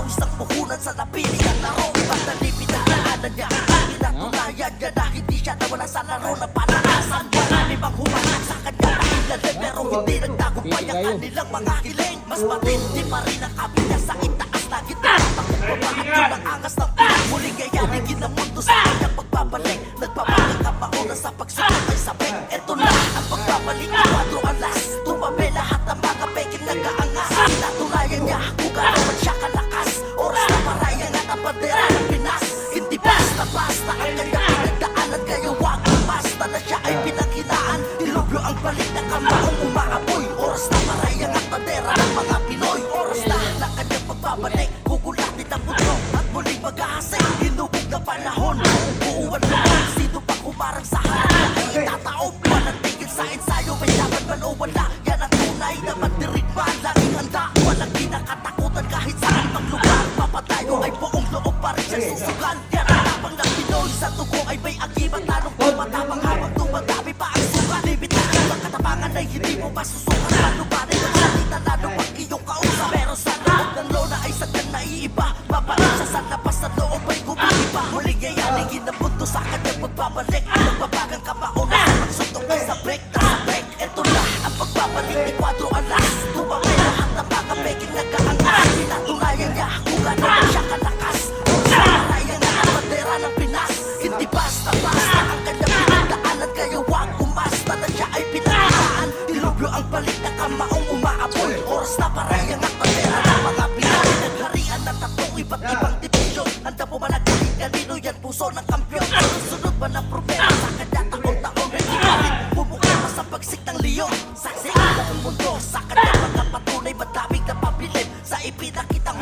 isang puhunan sa napili ang laro. Pagdali pinagdaanan niya, pinatunayan niya na hindi siya nawala sa laro na palakasan. Marami bang humanak sa kanya pakilalim, pero hindi nagtagumpay ang kanilang mga hiling. Mas matindi pa rin ang kapit niya sa itaas na gitna. Pagpapahat yun ang angas ng pinamuli, gayanigin ang mundo sa kanyang pagpabalik. Nagpapagang kapauna sa pagsulat ay sabik. Eto na ang pagbabalik ng kwadro alas. Tumabi lahat ng mga peking nag-aangas. Natunayan niya kung gano'n man siya kalakas. Oras na marayang at ang bandera ng Pinas. Hindi basta-basta ang kanyang pinagdaanan, kaya wag ang basta na siya ay pinaghinaan. Dilubyo ang balik ng kamaong umaapoy. Oras na marayang at bandera ng mga Pinoy. Oras na ng kanyang pagbabalik, kukulatin ang mundo at muling maghahasik. Hinubog na panahon, buuan mo sino pa kumarang sa harap na ay itataob. Walang tigil sa ensayo, may laban man o wala. Yan ang tunay na mandirigma, laging handa. Walang kinakatakutan kahit saan pang lugar. Papatayo ay buong loob pa rin siyang susugal. Yan ang tapang ng Pinoy, sa tugo ay may agibat. Talong tumatapang habang tumadami pa ang suka. Limitahan ang katapangan ay hindi mo masusukan. Panubarin ang salita lalo pag iyong kausap. Pero sa loob ng lona ay sadyang naiiba. Mapalit siya sa labas sa loob ay gumigiba. Muling yayanigin ang mundo sa kanyang pagbabalik. Nagbabagang kapauna sa pagsuntok ay sa break. Eto na ang pagbabalik ni Kwadro Alas. Tumamay lahat ng mga peking nag-aangas. Pinatunayan niya kung gano'n siya kalakas. Sa marayang na ang bandera ng Pinas. Hindi basta-basta ang kanyang pinagdaanan, kaya wag umasta na siya ay pinagdaan. Dilubyo ang balik na kamaong umaapoy. Oras na parayang at bandera ng mga Pinoy. Nagharian ng tatlong iba't ibang division. Handa po managaling kanino yan puso ng kampyon. Sunod ba ng problema sa kanya taon-taon may ikarin. Bumuka pa sa pagsik ng leon. Saksi ang buong mundo sa kanya mga patunay, madaming napabilib sa ipinakitang